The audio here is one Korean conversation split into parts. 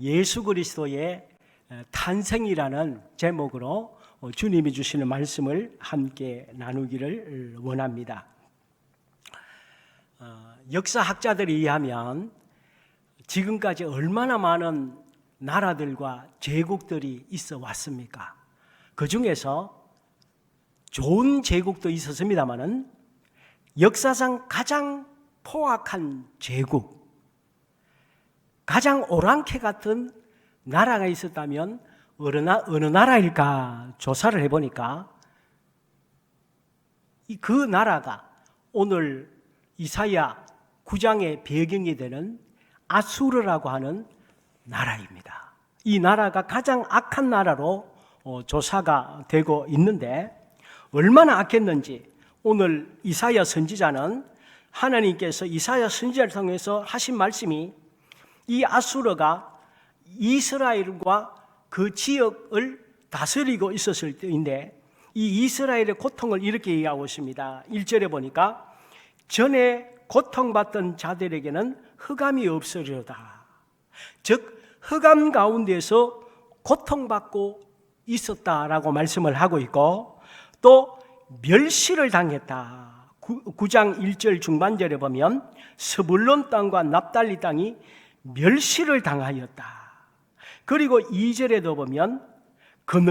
예수 그리스도의 탄생이라는 제목으로 주님이 주시는 말씀을 함께 나누기를 원합니다. 역사학자들에 의하면 지금까지 얼마나 많은 나라들과 제국들이 있어 왔습니까? 그 중에서 좋은 제국도 있었습니다마는 역사상 가장 포악한 제국, 가장 오랑캐 같은 나라가 있었다면 어느 나라일까 조사를 해보니까 그 나라가 오늘 이사야 9장의 배경이 되는 아수르라고 하는 나라입니다. 이 나라가 가장 악한 나라로 조사가 되고 있는데 얼마나 악했는지 오늘 이사야 선지자는 하나님께서 이사야 선지자를 통해서 하신 말씀이 이 아수르가 이스라엘과 그 지역을 다스리고 있었을 때인데 이 이스라엘의 고통을 이렇게 얘기하고 있습니다. 1절에 보니까 전에 고통받던 자들에게는 흑암이 없으리로다. 즉 흑암 가운데서 고통받고 있었다라고 말씀을 하고 있고 또 멸시를 당했다. 9장 1절 중반절에 보면 스불론 땅과 납달리 땅이 멸시를 당하였다. 그리고 2절에도 보면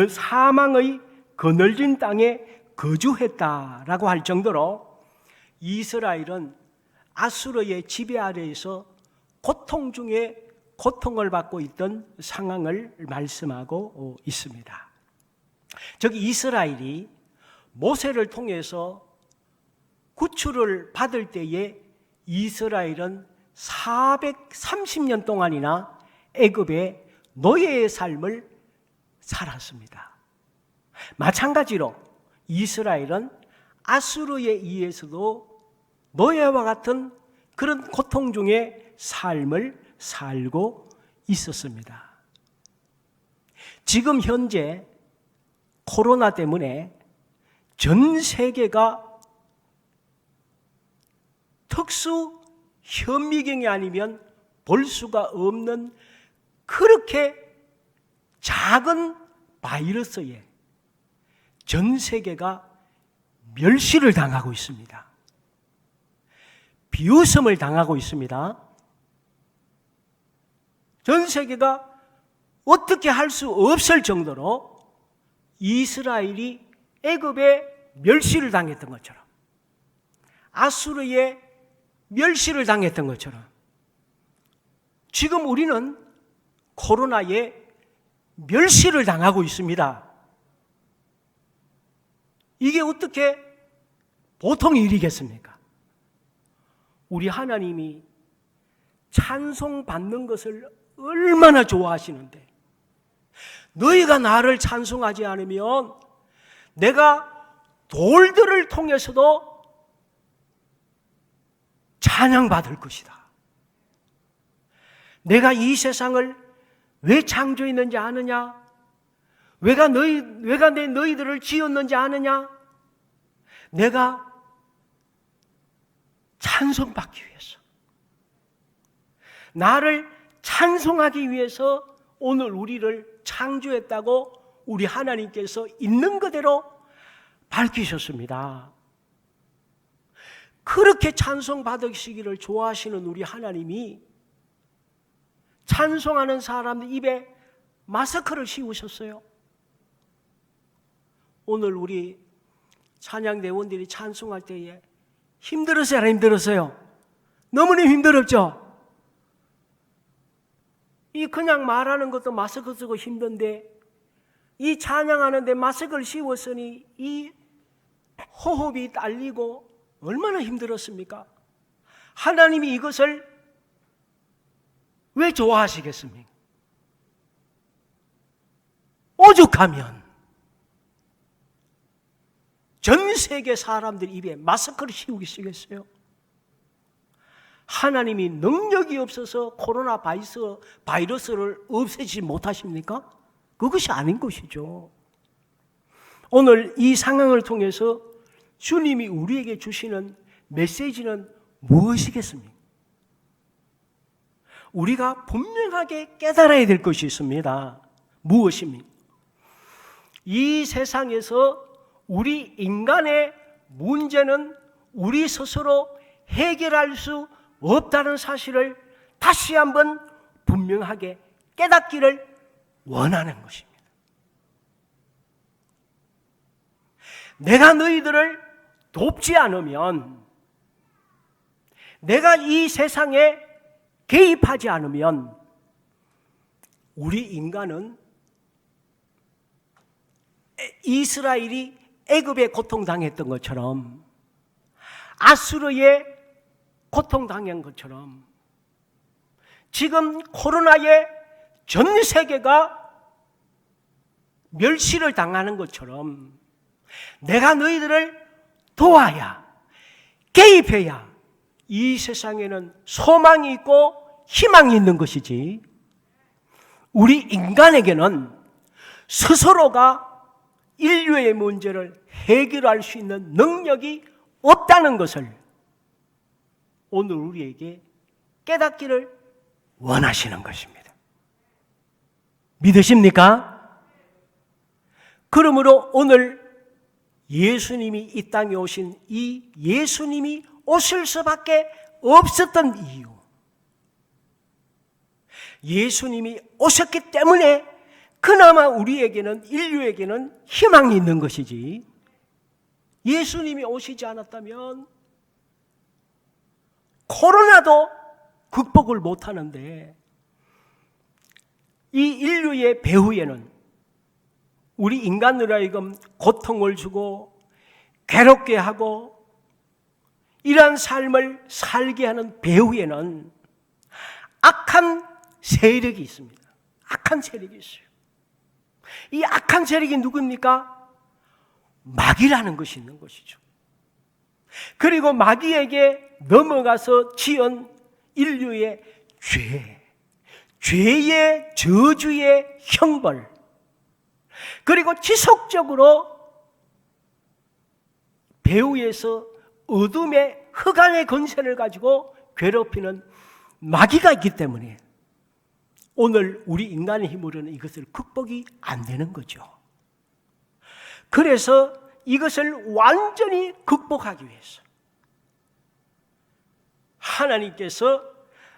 사망의 그늘진 땅에 거주했다라고 할 정도로 이스라엘은 아수르의 지배 아래에서 고통 중에 고통을 받고 있던 상황을 말씀하고 있습니다. 즉 이스라엘이 모세를 통해서 구출을 받을 때에 이스라엘은 430년 동안이나 애굽의 노예의 삶을 살았습니다. 마찬가지로 이스라엘은 아수르에 의해서도 노예와 같은 그런 고통 중의 삶을 살고 있었습니다. 지금 현재 코로나 때문에 전 세계가 특수 현미경이 아니면 볼 수가 없는 그렇게 작은 바이러스에 전 세계가 멸시를 당하고 있습니다. 비웃음을 당하고 있습니다. 전 세계가 어떻게 할 수 없을 정도로 이스라엘이 애굽에 멸시를 당했던 것처럼 아수르에 멸시를 당했던 것처럼 지금 우리는 코로나에 멸시를 당하고 있습니다. 이게 어떻게 보통 일이겠습니까? 우리 하나님이 찬송받는 것을 얼마나 좋아하시는데 너희가 나를 찬송하지 않으면 내가 돌들을 통해서도 찬양받을 것이다. 내가 이 세상을 왜 창조했는지 아느냐? 왜가 너희들을 지었는지 아느냐? 내가 찬송받기 위해서, 나를 찬송하기 위해서 오늘 우리를 창조했다고 우리 하나님께서 있는 그대로 밝히셨습니다. 그렇게 찬송받으시기를 좋아하시는 우리 하나님이 찬송하는 사람들 입에 마스크를 씌우셨어요. 오늘 우리 찬양대원들이 찬송할 때에 힘들었어요? 안 힘들었어요? 너무나 힘들었죠? 이 그냥 말하는 것도 마스크 쓰고 힘든데 이 찬양하는데 마스크를 씌웠으니 이 호흡이 딸리고 얼마나 힘들었습니까? 하나님이 이것을 왜 좋아하시겠습니까? 오죽하면 전 세계 사람들 입에 마스크를 씌우시겠어요? 하나님이 능력이 없어서 코로나 바이러스를 없애지 못하십니까? 그것이 아닌 것이죠. 오늘 이 상황을 통해서 주님이 우리에게 주시는 메시지는 무엇이겠습니까? 우리가 분명하게 깨달아야 될 것이 있습니다. 무엇입니까? 이 세상에서 우리 인간의 문제는 우리 스스로 해결할 수 없다는 사실을 다시 한번 분명하게 깨닫기를 원하는 것입니다. 내가 너희들을 돕지 않으면, 내가 이 세상에 개입하지 않으면 우리 인간은 이스라엘이 애굽에 고통당했던 것처럼, 아수르에 고통당한 것처럼, 지금 코로나에 전 세계가 멸시를 당하는 것처럼 내가 너희들을 도와야, 개입해야 이 세상에는 소망이 있고 희망이 있는 것이지, 우리 인간에게는 스스로가 인류의 문제를 해결할 수 있는 능력이 없다는 것을 오늘 우리에게 깨닫기를 원하시는 것입니다. 믿으십니까? 그러므로 오늘 예수님이 이 땅에 오신 이 예수님이 오실 수밖에 없었던 이유, 예수님이 오셨기 때문에 그나마 우리에게는, 인류에게는 희망이 있는 것이지, 예수님이 오시지 않았다면 코로나도 극복을 못하는데, 이 인류의 배후에는 우리 인간으로 하여금 고통을 주고 괴롭게 하고 이러한 삶을 살게 하는 배후에는 악한 세력이 있습니다. 악한 세력이 있어요. 이 악한 세력이 누굽니까? 마귀라는 것이 있는 것이죠. 그리고 마귀에게 넘어가서 지은 인류의 죄의 저주의 형벌, 그리고 지속적으로 배후에서 어둠의 흑암의 권세를 가지고 괴롭히는 마귀가 있기 때문에 오늘 우리 인간의 힘으로는 이것을 극복이 안 되는 거죠. 그래서 이것을 완전히 극복하기 위해서 하나님께서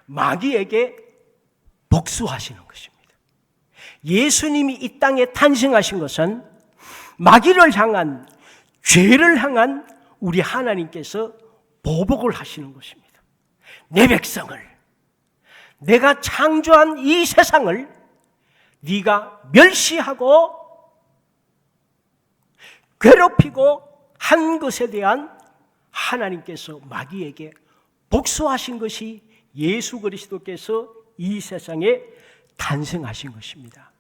마귀에게 복수하시는 것입니다. 예수님이 이 땅에 탄생하신 것은 마귀를 향한, 죄를 향한 우리 하나님께서 보복을 하시는 것입니다. 내 백성을, 내가 창조한 이 세상을 네가 멸시하고 괴롭히고 한 것에 대한 하나님께서 마귀에게 복수하신 것이 예수 그리스도께서 이 세상에 탄생하신 것입니다.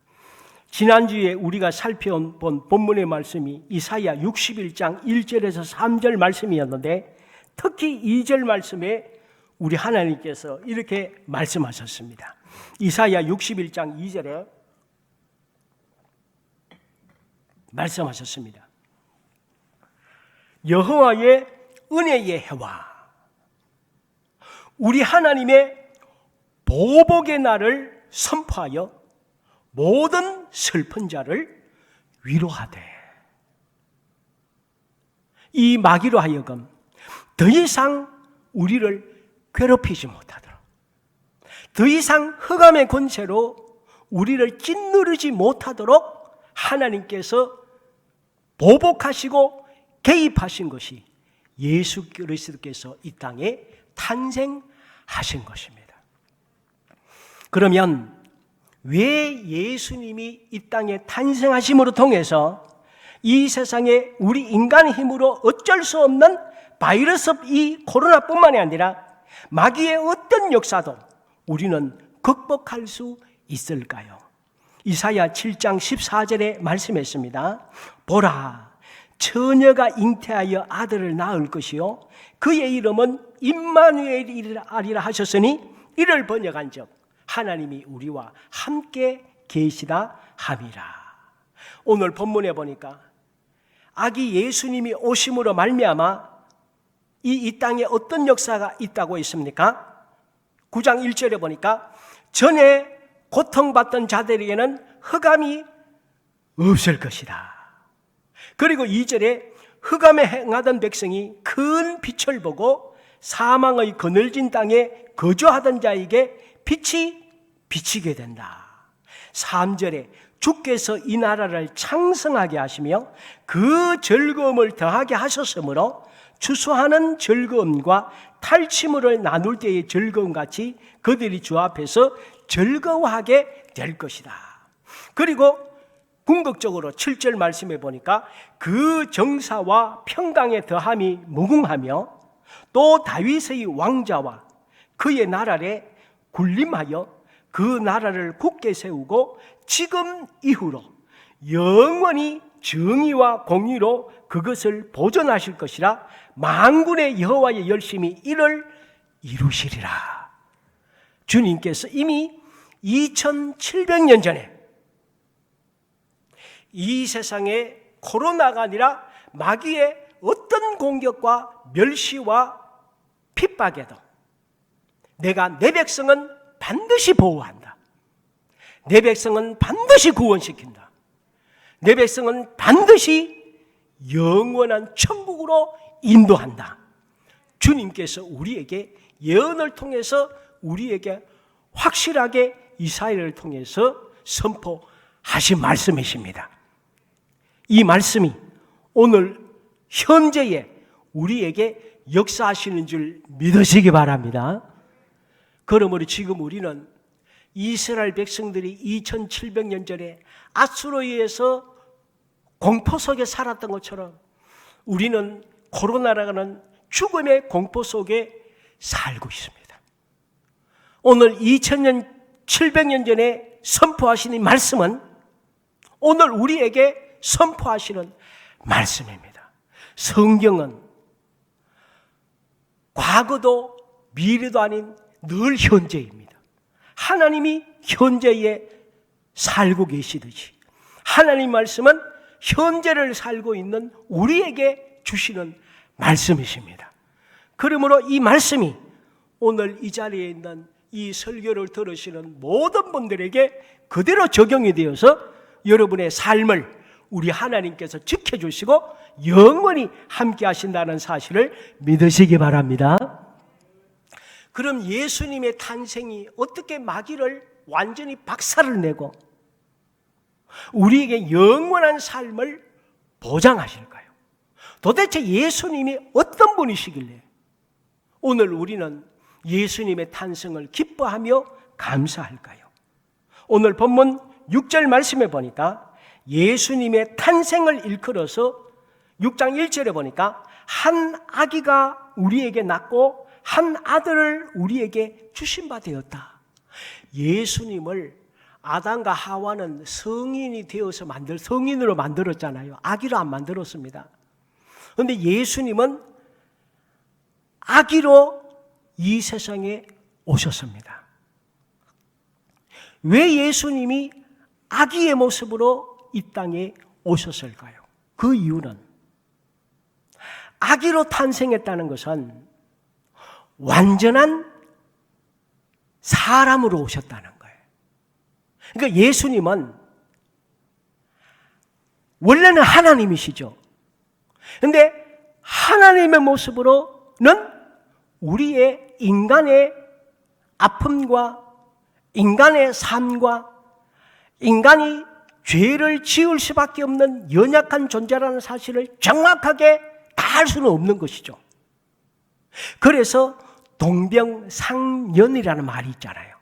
지난주에 우리가 살펴본 본문의 말씀이 이사야 61장 1절에서 3절 말씀이었는데, 특히 2절 말씀에 우리 하나님께서 이렇게 말씀하셨습니다. 이사야 61장 2절에 말씀하셨습니다. 여호와의 은혜의 해와 우리 하나님의 보복의 날을 선포하여 모든 슬픈 자를 위로하되, 이 마귀로 하여금 더 이상 우리를 괴롭히지 못하도록, 더 이상 흑암의 권세로 우리를 짓누르지 못하도록 하나님께서 보복하시고 개입하신 것이 예수 그리스도께서 이 땅에 탄생하신 것입니다. 그러면 왜 예수님이 이 땅에 탄생하심으로 통해서 이 세상에 우리 인간의 힘으로 어쩔 수 없는 바이러스 이 코로나뿐만이 아니라 마귀의 어떤 역사도 우리는 극복할 수 있을까요? 이사야 7장 14절에 말씀했습니다. 보라, 처녀가 잉태하여 아들을 낳을 것이요 그의 이름은 임마누엘이라 하셨으니 이를 번역한즉 하나님이 우리와 함께 계시다 함이라. 오늘 본문에 보니까 아기 예수님이 오심으로 말미암아 이 땅에 어떤 역사가 있다고 했습니까? 9장 1절에 보니까 전에 고통받던 자들에게는 흑암이 없을 것이다. 그리고 2절에 흑암에 행하던 백성이 큰 빛을 보고 사망의 그늘진 땅에 거주하던 자에게 빛이 비치게 된다. 3절에 주께서 이 나라를 창성하게 하시며 그 즐거움을 더하게 하셨으므로 추수하는 즐거움과 탈취물을 나눌 때의 즐거움같이 그들이 주 앞에서 즐거워하게 될 것이다. 그리고 궁극적으로 7절 말씀해 보니까 그 정사와 평강의 더함이 무궁하며 또 다윗의 왕자와 그의 나라에 군림하여 그 나라를 굳게 세우고 지금 이후로 영원히 정의와 공의로 그것을 보존하실 것이라. 만군의 여호와의 열심히 이를 이루시리라. 주님께서 이미 2700년 전에 이 세상에 코로나가 아니라 마귀의 어떤 공격과 멸시와 핍박에도 내가 내 백성은 반드시 보호한다. 내 백성은 반드시 구원시킨다. 내 백성은 반드시 영원한 천국으로 인도한다. 주님께서 우리에게 예언을 통해서 우리에게 확실하게 이사야를 통해서 선포하신 말씀이십니다. 이 말씀이 오늘 현재에 우리에게 역사하시는 줄 믿으시기 바랍니다. 그러므로 지금 우리는 이스라엘 백성들이 2700년 전에 아수르에 의해서 공포 속에 살았던 것처럼 우리는 코로나라는 죽음의 공포 속에 살고 있습니다. 오늘 2700년 전에 선포하신 이 말씀은 오늘 우리에게 선포하시는 말씀입니다. 성경은 과거도 미래도 아닌 늘 현재입니다. 하나님이 현재에 살고 계시듯이 하나님 말씀은 현재를 살고 있는 우리에게 주시는 말씀이십니다. 그러므로 이 말씀이 오늘 이 자리에 있는 이 설교를 들으시는 모든 분들에게 그대로 적용이 되어서 여러분의 삶을 우리 하나님께서 지켜주시고 영원히 함께 하신다는 사실을 믿으시기 바랍니다. 그럼 예수님의 탄생이 어떻게 마귀를 완전히 박살을 내고 우리에게 영원한 삶을 보장하실까요? 도대체 예수님이 어떤 분이시길래 오늘 우리는 예수님의 탄생을 기뻐하며 감사할까요? 오늘 본문 6절 말씀에 보니까 예수님의 탄생을 일컬어서 6장 1절에 보니까 한 아기가 우리에게 낳고 한 아들을 우리에게 주신 바 되었다. 예수님을 아담과 하와는 성인이 되어서 성인으로 만들었잖아요. 아기로 안 만들었습니다. 그런데 예수님은 아기로 이 세상에 오셨습니다. 왜 예수님이 아기의 모습으로 이 땅에 오셨을까요? 그 이유는 아기로 탄생했다는 것은 완전한 사람으로 오셨다는 거예요. 그러니까 예수님은 원래는 하나님이시죠. 그런데 하나님의 모습으로는 우리의 인간의 아픔과 인간의 삶과 인간이 죄를 지을 수밖에 없는 연약한 존재라는 사실을 정확하게 다 알 수는 없는 것이죠. 그래서 동병상련이라는 말이 있잖아요.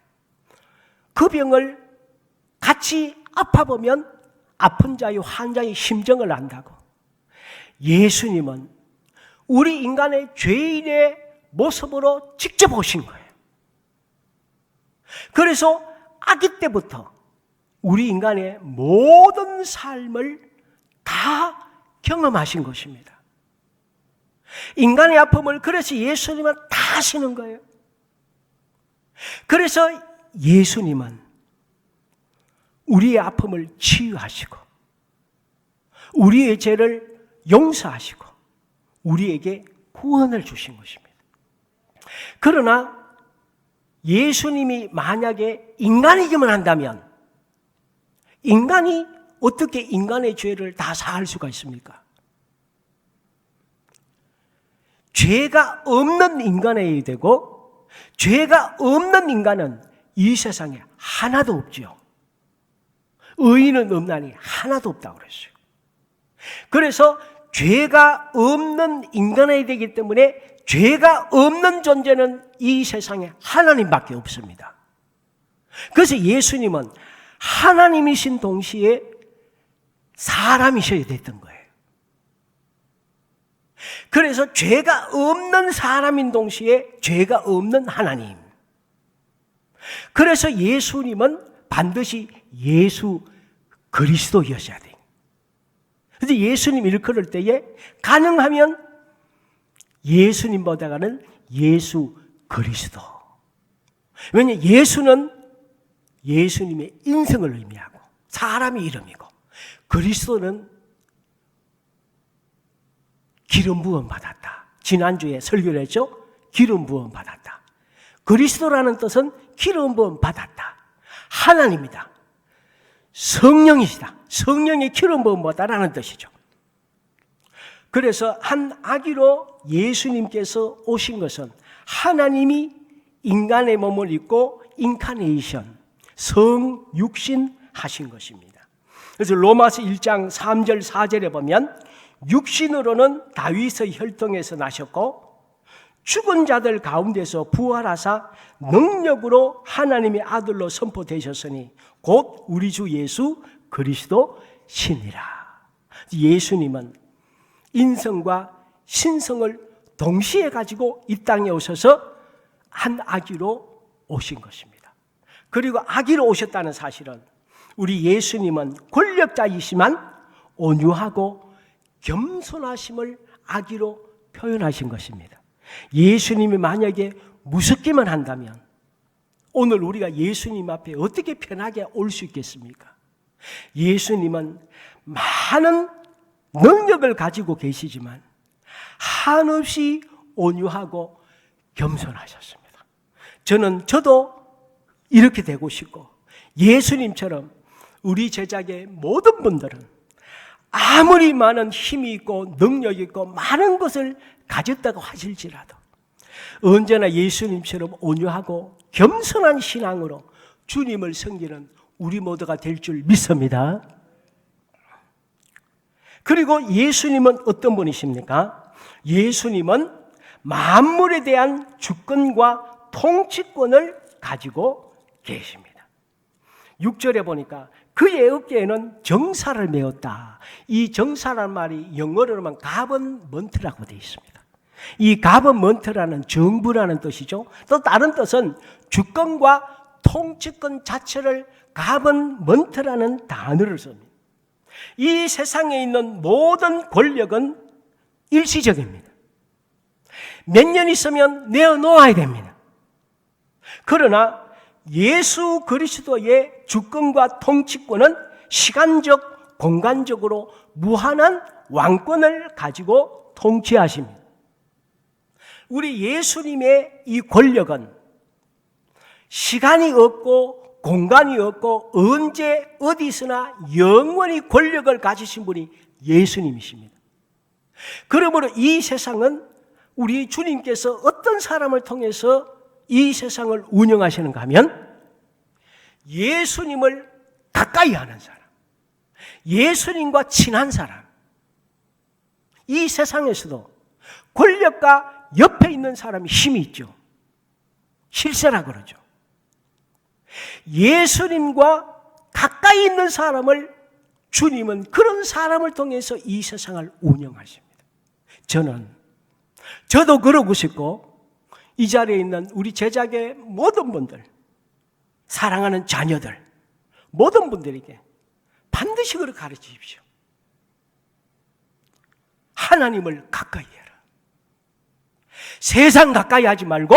그 병을 같이 아파보면 아픈 자의 환자의 심정을 안다고. 예수님은 우리 인간의 죄인의 모습으로 직접 오신 거예요. 그래서 아기 때부터 우리 인간의 모든 삶을 다 경험하신 것입니다. 인간의 아픔을 그래서 예수님은 다 하시는 거예요. 그래서 예수님은 우리의 아픔을 치유하시고 우리의 죄를 용서하시고 우리에게 구원을 주신 것입니다. 그러나 예수님이 만약에 인간이기만 한다면 인간이 어떻게 인간의 죄를 다 사할 수가 있습니까? 죄가 없는 인간이어야 되고 죄가 없는 인간은 이 세상에 하나도 없지요. 의인은 없나니 하나도 없다고 그랬어요. 그래서 죄가 없는 인간이 되기 때문에 죄가 없는 존재는 이 세상에 하나님밖에 없습니다. 그래서 예수님은 하나님이신 동시에 사람이셔야 됐던 거예요. 그래서 죄가 없는 사람인 동시에 죄가 없는 하나님. 그래서 예수님은 반드시 예수 그리스도였어야 돼요. 그런데 예수님 일컬을 때에 가능하면 예수님보다는 예수 그리스도. 왜냐 예수는 예수님의 인성을 의미하고 사람의 이름이고 그리스도는 기름 부음 받았다. 지난주에 설교를 했죠. 기름 부음 받았다. 그리스도라는 뜻은 기름 부음 받았다. 하나님이다. 성령이시다. 성령의 기름 부음 받았다라는 뜻이죠. 그래서 한 아기로 예수님께서 오신 것은 하나님이 인간의 몸을 입고 인카네이션, 성육신 하신 것입니다. 그래서 로마서 1장 3절 4절에 보면 육신으로는 다윗의 혈통에서 나셨고 죽은 자들 가운데서 부활하사 능력으로 하나님의 아들로 선포되셨으니 곧 우리 주 예수 그리스도 신이라. 예수님은 인성과 신성을 동시에 가지고 이 땅에 오셔서 한 아기로 오신 것입니다. 그리고 아기로 오셨다는 사실은 우리 예수님은 권력자이시만 온유하고 겸손하심을 아기로 표현하신 것입니다. 예수님이 만약에 무섭기만 한다면 오늘 우리가 예수님 앞에 어떻게 편하게 올 수 있겠습니까? 예수님은 많은 능력을 가지고 계시지만 한없이 온유하고 겸손하셨습니다. 저도 이렇게 되고 싶고 예수님처럼 우리 제자의 모든 분들은 아무리 많은 힘이 있고 능력이 있고 많은 것을 가졌다고 하실지라도 언제나 예수님처럼 온유하고 겸손한 신앙으로 주님을 섬기는 우리 모두가 될 줄 믿습니다. 그리고 예수님은 어떤 분이십니까? 예수님은 만물에 대한 주권과 통치권을 가지고 계십니다. 6절에 보니까 그의 어깨에는 정사를 메었다. 이 정사라는 말이 영어로 하면 가버먼트라고 되어 있습니다. 이 가버먼트라는 정부라는 뜻이죠. 또 다른 뜻은 주권과 통치권 자체를 가버먼트라는 단어를 씁니다. 이 세상에 있는 모든 권력은 일시적입니다. 몇 년 있으면 내어놓아야 됩니다. 그러나 예수 그리스도의 주권과 통치권은 시간적, 공간적으로 무한한 왕권을 가지고 통치하십니다. 우리 예수님의 이 권력은 시간이 없고 공간이 없고 언제 어디서나 영원히 권력을 가지신 분이 예수님이십니다. 그러므로 이 세상은 우리 주님께서 어떤 사람을 통해서 이 세상을 운영하시는가 하면 예수님을 가까이 하는 사람, 예수님과 친한 사람, 이 세상에서도 권력과 옆에 있는 사람이 힘이 있죠. 실세라 그러죠. 예수님과 가까이 있는 사람을 주님은 그런 사람을 통해서 이 세상을 운영하십니다. 저도 그러고 싶고 이 자리에 있는 우리 제자의 모든 분들, 사랑하는 자녀들, 모든 분들에게 반드시 그렇게 가르치십시오. 하나님을 가까이 해라. 세상 가까이 하지 말고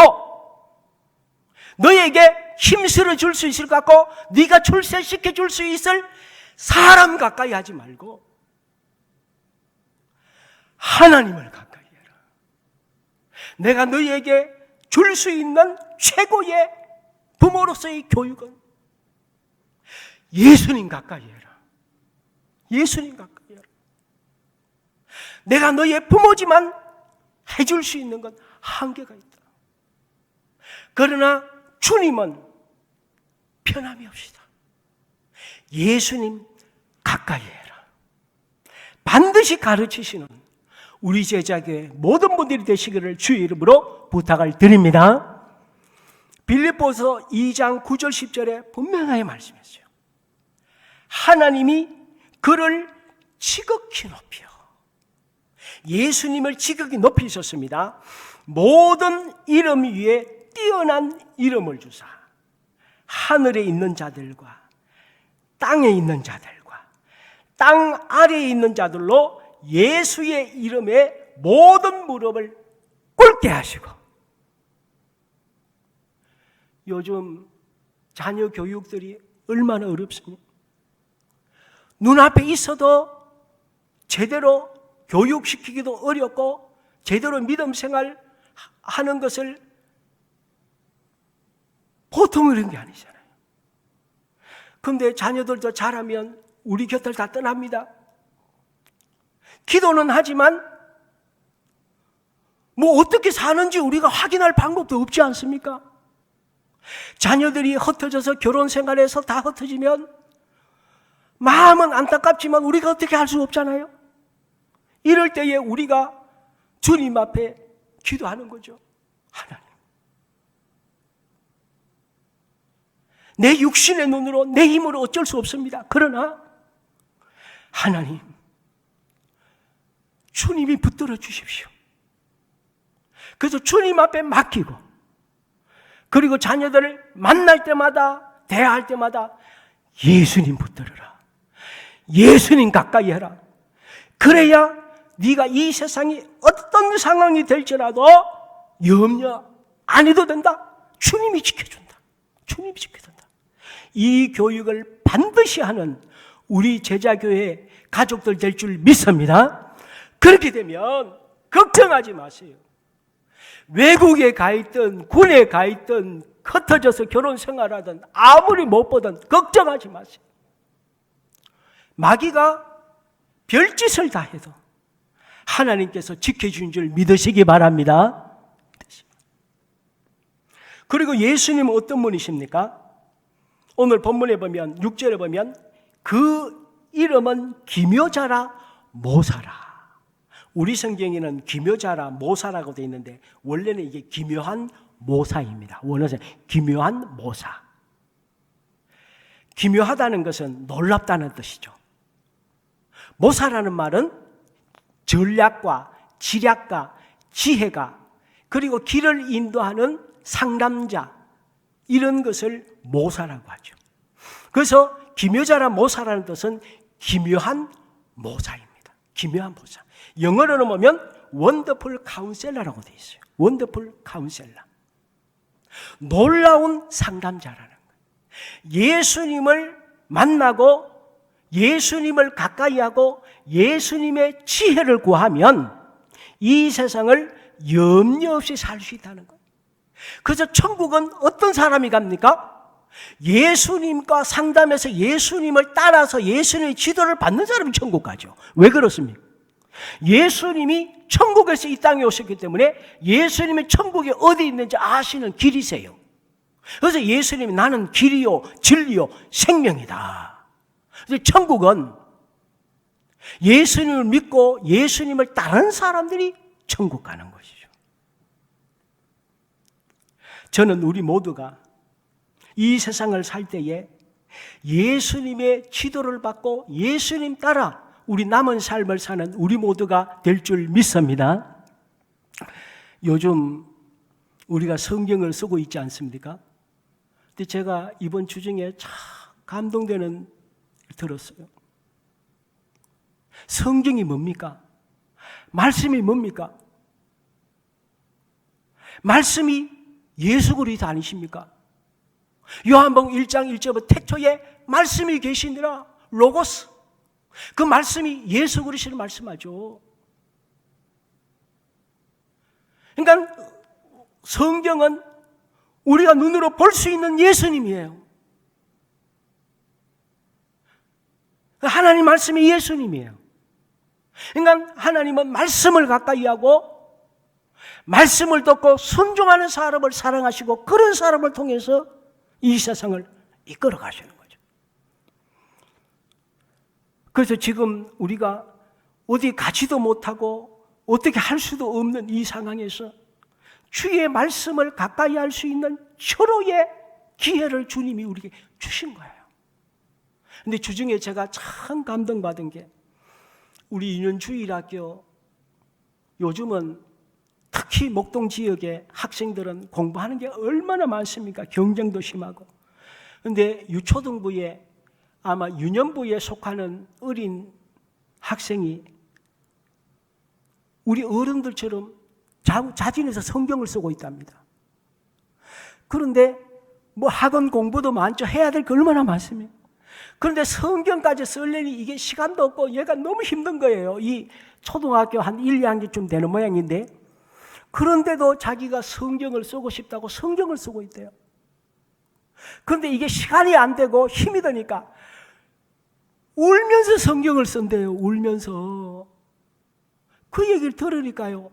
너에게 힘쓸어 줄 수 있을 것 같고 네가 출세시켜 줄 수 있을 사람 가까이 하지 말고 하나님을 가까이 해라. 내가 너에게 줄 수 있는 최고의 부모로서의 교육은 예수님 가까이 해라. 예수님 가까이 해라. 내가 너의 부모지만 해줄 수 있는 건 한계가 있다. 그러나 주님은 편함이 없시다. 예수님 가까이 해라. 반드시 가르치시는 우리 제자교회 모든 분들이 되시기를 주의 이름으로 부탁을 드립니다. 빌립보서 2장 9절 10절에 분명하게 말씀했어요. 하나님이 그를 지극히 높여, 예수님을 지극히 높이셨습니다. 모든 이름 위에 뛰어난 이름을 주사 하늘에 있는 자들과 땅에 있는 자들과 땅 아래에 있는 자들로 예수의 이름에 모든 무릎을 꿇게 하시고, 요즘 자녀 교육들이 얼마나 어렵습니까? 눈앞에 있어도 제대로 교육시키기도 어렵고 제대로 믿음 생활 하는 것을 보통 이런 게 아니잖아요. 그런데 자녀들도 잘하면 우리 곁을 다 떠납니다. 기도는 하지만 뭐 어떻게 사는지 우리가 확인할 방법도 없지 않습니까? 자녀들이 흩어져서 결혼 생활에서 다 흩어지면 마음은 안타깝지만 우리가 어떻게 할 수 없잖아요. 이럴 때에 우리가 주님 앞에 기도하는 거죠. 하나님, 내 육신의 눈으로 내 힘으로 어쩔 수 없습니다. 그러나 하나님, 주님이 붙들어 주십시오. 그래서 주님 앞에 맡기고, 그리고 자녀들을 만날 때마다 대화할 때마다 예수님 붙들어라, 예수님 가까이 해라. 그래야 네가 이 세상이 어떤 상황이 될지라도 염려 안 해도 된다. 주님이 지켜준다. 주님이 지켜준다. 이 교육을 반드시 하는 우리 제자교회 가족들 될 줄 믿습니다. 그렇게 되면 걱정하지 마세요. 외국에 가 있든 군에 가 있든 흩어져서 결혼 생활하든 아무리 못 보든 걱정하지 마세요. 마귀가 별짓을 다 해도 하나님께서 지켜주신 줄 믿으시기 바랍니다. 그리고 예수님은 어떤 분이십니까? 오늘 본문에 보면 6절에 보면 그 이름은 기묘자라 모사라. 우리 성경에는 기묘자라 모사라고 되어 있는데 원래는 이게 기묘한 모사입니다. 원어는 기묘한 모사. 기묘하다는 것은 놀랍다는 뜻이죠. 모사라는 말은 전략과 지략과 지혜가, 그리고 길을 인도하는 상담자, 이런 것을 모사라고 하죠. 그래서 기묘자라 모사라는 뜻은 기묘한 모사입니다. 기묘한 모사. 영어로는 보면 원더풀 카운셀러라고 되어 있어요. 원더풀 카운셀러. 놀라운 상담자라는 거예요. 예수님을 만나고 예수님을 가까이 하고 예수님의 지혜를 구하면 이 세상을 염려 없이 살 수 있다는 거예요. 그래서 천국은 어떤 사람이 갑니까? 예수님과 상담해서 예수님을 따라서 예수님의 지도를 받는 사람이 천국 가죠. 왜 그렇습니까? 예수님이 천국에서 이 땅에 오셨기 때문에 예수님이 천국이 어디 있는지 아시는 길이세요. 그래서 예수님이 나는 길이요 진리요 생명이다. 그래서 천국은 예수님을 믿고 예수님을 따르는 사람들이 천국 가는 것이죠. 저는 우리 모두가 이 세상을 살 때에 예수님의 지도를 받고 예수님 따라 우리 남은 삶을 사는 우리 모두가 될 줄 믿습니다. 요즘 우리가 성경을 쓰고 있지 않습니까? 근데 제가 이번 주 중에 참 감동되는 들었어요. 성경이 뭡니까? 말씀이 뭡니까? 말씀이 예수 그리스도 아니십니까? 요한복음 1장 1절부터 태초에 말씀이 계시니라, 로고스. 그 말씀이 예수 그리스도를 말씀하죠. 그러니까 성경은 우리가 눈으로 볼 수 있는 예수님이에요. 하나님 말씀이 예수님이에요. 그러니까 하나님은 말씀을 가까이 하고 말씀을 듣고 순종하는 사람을 사랑하시고 그런 사람을 통해서 이 세상을 이끌어 가시는 거죠. 그래서 지금 우리가 어디 가지도 못하고 어떻게 할 수도 없는 이 상황에서 주의 말씀을 가까이 할 수 있는 절호의 기회를 주님이 우리에게 주신 거예요. 근데 주중에 제가 참 감동받은 게 우리 인연주일학교 요즘은 특히 목동 지역의 학생들은 공부하는 게 얼마나 많습니까? 경쟁도 심하고. 그런데 유초등부에 아마 유년부에 속하는 어린 학생이 우리 어른들처럼 자진해서 성경을 쓰고 있답니다. 그런데 뭐 학원 공부도 많죠. 해야 될 게 얼마나 많습니까? 그런데 성경까지 쓰려니 이게 시간도 없고 얘가 너무 힘든 거예요. 이 초등학교 한 1, 2학년쯤 되는 모양인데 그런데도 자기가 성경을 쓰고 싶다고 성경을 쓰고 있대요. 그런데 이게 시간이 안 되고 힘이 드니까 울면서 성경을 쓴대요. 울면서. 그 얘기를 들으니까요.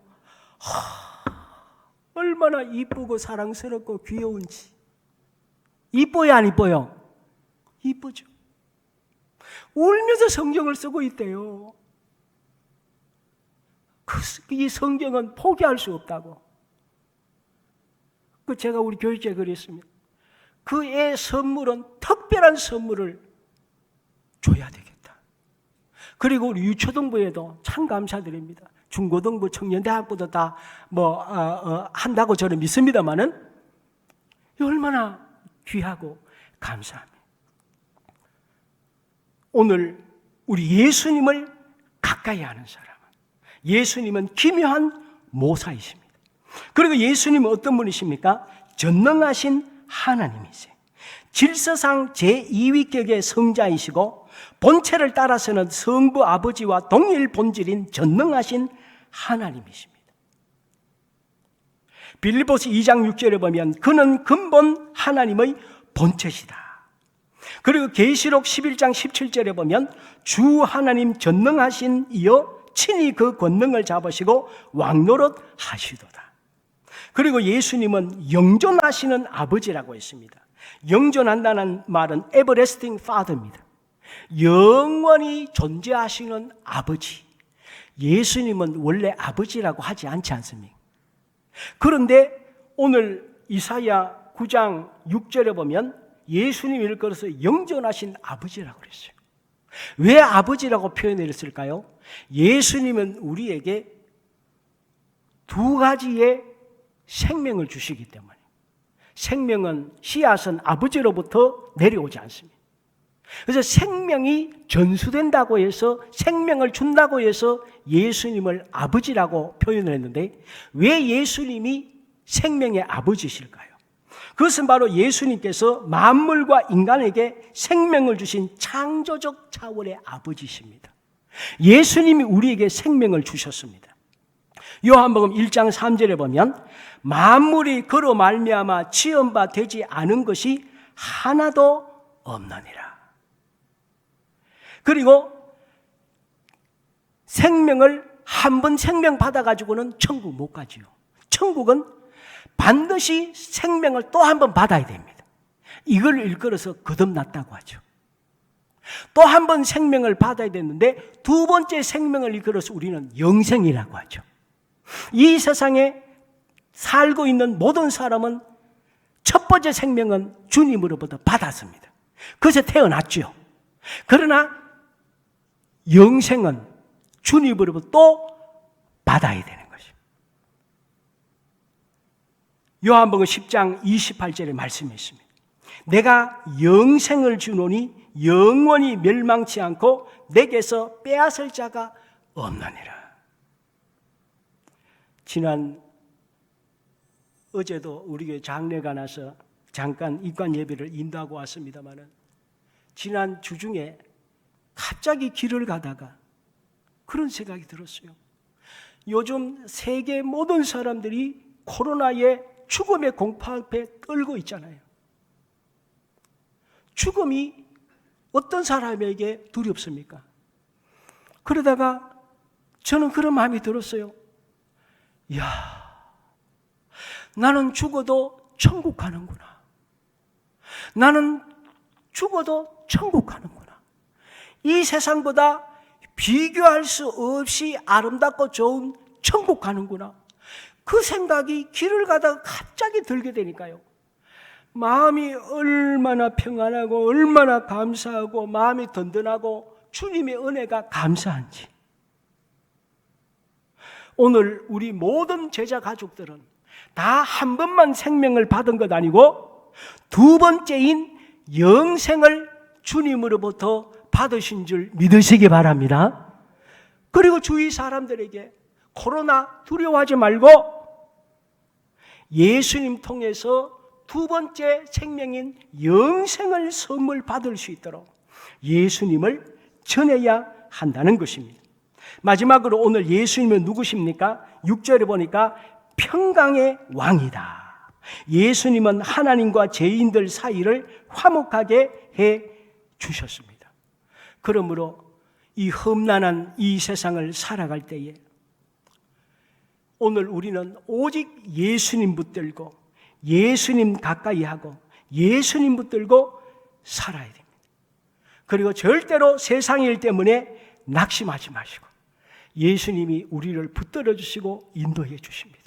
얼마나 이쁘고 사랑스럽고 귀여운지. 이뻐요, 안 이뻐요? 이쁘죠. 울면서 성경을 쓰고 있대요. 이 성경은 포기할 수 없다고. 제가 우리 교육자에 그랬습니다. 그 애 선물은 특별한 선물을 줘야 되겠다. 그리고 우리 유초등부에도 참 감사드립니다. 중고등부, 청년대학부도 다 한다고 저는 믿습니다만은 얼마나 귀하고 감사합니다. 오늘 우리 예수님을 가까이 하는 사람은 예수님은 기묘한 모사이십니다. 그리고 예수님은 어떤 분이십니까? 전능하신 하나님이세요. 질서상 제2위격의 성자이시고 본체를 따라서는 성부 아버지와 동일 본질인 전능하신 하나님이십니다. 빌립보서 2장 6절에 보면 그는 근본 하나님의 본체시다. 그리고 계시록 11장 17절에 보면 주 하나님 전능하신 이여 친히 그 권능을 잡으시고 왕노릇 하시도다. 그리고 예수님은 영존하시는 아버지라고 했습니다. 영존한다는 말은 everlasting father입니다. 영원히 존재하시는 아버지. 예수님은 원래 아버지라고 하지 않지 않습니까? 그런데 오늘 이사야 9장 6절에 보면 예수님을 일컬어서 영존하신 아버지라고 그랬어요. 왜 아버지라고 표현을 했을까요? 예수님은 우리에게 두 가지의 생명을 주시기 때문에 생명은 씨앗은 아버지로부터 내려오지 않습니다. 그래서 생명이 전수된다고 해서 생명을 준다고 해서 예수님을 아버지라고 표현을 했는데 왜 예수님이 생명의 아버지실까요? 그것은 바로 예수님께서 만물과 인간에게 생명을 주신 창조적 차원의 아버지십니다. 예수님이 우리에게 생명을 주셨습니다. 요한복음 1장 3절에 보면 만물이 그로 말미암아 지은 바 되지 않은 것이 하나도 없느니라. 그리고 생명을 한 번 생명 받아가지고는 천국 못 가지요. 천국은 반드시 생명을 또 한 번 받아야 됩니다. 이걸 일컬어서 거듭났다고 하죠. 또 한 번 생명을 받아야 되는데 두 번째 생명을 일컬어서 우리는 영생이라고 하죠. 이 세상에 살고 있는 모든 사람은 첫 번째 생명은 주님으로부터 받았습니다. 그래서 태어났죠. 그러나 영생은 주님으로부터 또 받아야 되는 것이죠. 요한복음 10장 28절에 말씀이 있습니다. 내가 영생을 주노니 영원히 멸망치 않고 내게서 빼앗을 자가 없느니라. 어제도 우리 교회 장례가 나서 잠깐 입관 예배를 인도하고 왔습니다마는 지난 주중에 갑자기 길을 가다가 그런 생각이 들었어요. 요즘 세계 모든 사람들이 코로나에 죽음의 공포 앞에 떨고 있잖아요. 죽음이 어떤 사람에게 두렵습니까? 그러다가 저는 그런 마음이 들었어요. 이야, 나는 죽어도 천국 가는구나. 나는 죽어도 천국 가는구나. 이 세상보다 비교할 수 없이 아름답고 좋은 천국 가는구나. 그 생각이 길을 가다가 갑자기 들게 되니까요. 마음이 얼마나 평안하고 얼마나 감사하고 마음이 든든하고 주님의 은혜가 감사한지. 오늘 우리 모든 제자 가족들은 다 한 번만 생명을 받은 것 아니고 두 번째인 영생을 주님으로부터 받으신 줄 믿으시기 바랍니다. 그리고 주위 사람들에게 코로나 두려워하지 말고 예수님 통해서 두 번째 생명인 영생을 선물 받을 수 있도록 예수님을 전해야 한다는 것입니다. 마지막으로 오늘 예수님은 누구십니까? 6절에 보니까 평강의 왕이다. 예수님은 하나님과 죄인들 사이를 화목하게 해 주셨습니다. 그러므로 이 험난한 이 세상을 살아갈 때에 오늘 우리는 오직 예수님 붙들고 예수님 가까이 하고 예수님 붙들고 살아야 됩니다. 그리고 절대로 세상 일 때문에 낙심하지 마시고 예수님이 우리를 붙들어 주시고 인도해 주십니다.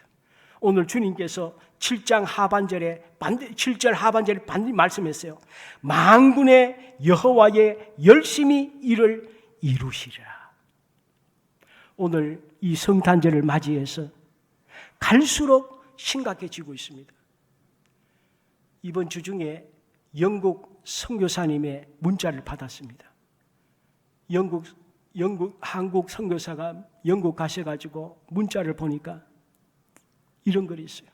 오늘 주님께서 7절 하반절에 반드시 말씀했어요. 만군의 여호와의 열심히 일을 이루시리라. 오늘 이 성탄절을 맞이해서 갈수록 심각해지고 있습니다. 이번 주 중에 영국 선교사님의 문자를 받았습니다. 한국 선교사가 영국 가셔가지고 문자를 보니까 이런 글이 있어요.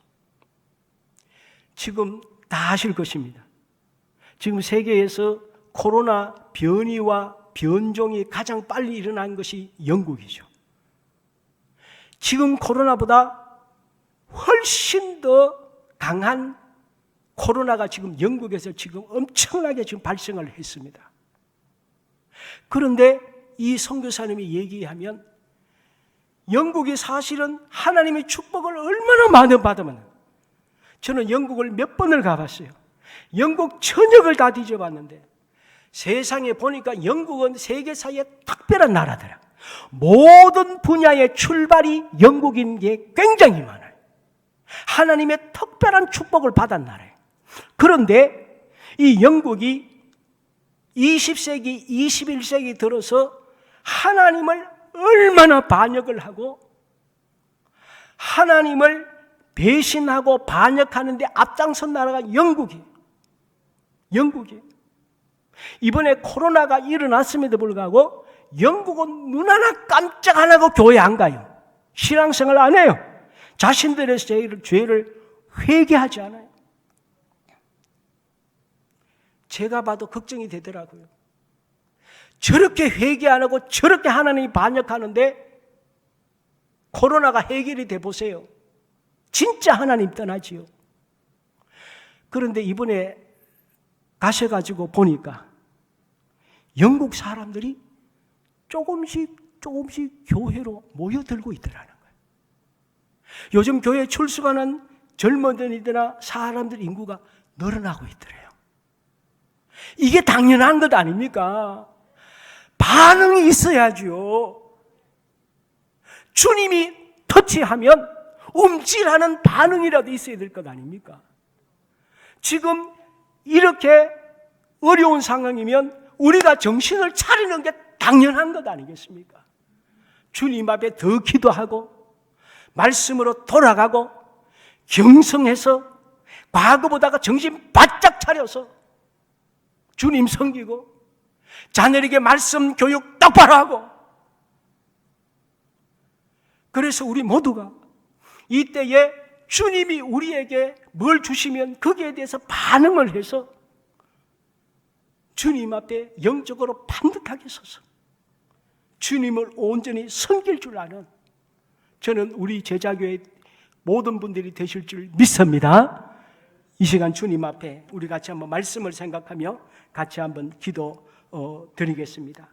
지금 다 아실 것입니다. 지금 세계에서 코로나 변이와 변종이 가장 빨리 일어난 것이 영국이죠. 지금 코로나보다 훨씬 더 강한 코로나가 지금 영국에서 지금 엄청나게 지금 발생을 했습니다. 그런데 이 선교사님이 얘기하면 영국이 사실은 하나님의 축복을 얼마나 많이 받으면, 저는 영국을 몇 번을 가봤어요. 영국 전역을 다 뒤져봤는데 세상에 보니까 영국은 세계사의 특별한 나라더라. 모든 분야의 출발이 영국인 게 굉장히 많아요. 하나님의 특별한 축복을 받은 나라예요. 그런데 이 영국이 20세기, 21세기 들어서 하나님을 얼마나 반역을 하고 하나님을 배신하고 반역하는데 앞장선 나라가 영국이에요. 이번에 코로나가 일어났음에도 불구하고 영국은 눈 하나 깜짝 안 하고 교회 안 가요. 신앙생활 안 해요. 자신들의 죄를 회개하지 않아요. 제가 봐도 걱정이 되더라고요. 저렇게 회개 안 하고 저렇게 하나님이 반역하는데 코로나가 해결이 돼 보세요. 진짜 하나님 떠나지요. 그런데 이번에 가셔가지고 보니까 영국 사람들이 조금씩 교회로 모여들고 있더라는 거예요. 요즘 교회에 출석하는 젊은이들이나 사람들 인구가 늘어나고 있더래요. 이게 당연한 것 아닙니까? 반응이 있어야죠. 주님이 터치하면 움찔하는 반응이라도 있어야 될 것 아닙니까? 지금 이렇게 어려운 상황이면 우리가 정신을 차리는 게 당연한 것 아니겠습니까? 주님 앞에 더 기도하고 말씀으로 돌아가고 경성해서 과거보다가 정신 바짝 차려서 주님 섬기고 자녀에게 말씀 교육 똑바로 하고, 그래서 우리 모두가 이때에 주님이 우리에게 뭘 주시면 거기에 대해서 반응을 해서 주님 앞에 영적으로 반듯하게 서서 주님을 온전히 섬길 줄 아는, 저는 우리 제자교회 모든 분들이 되실 줄 믿습니다. 이 시간 주님 앞에 우리 같이 한번 말씀을 생각하며 같이 한번 기도 드리겠습니다.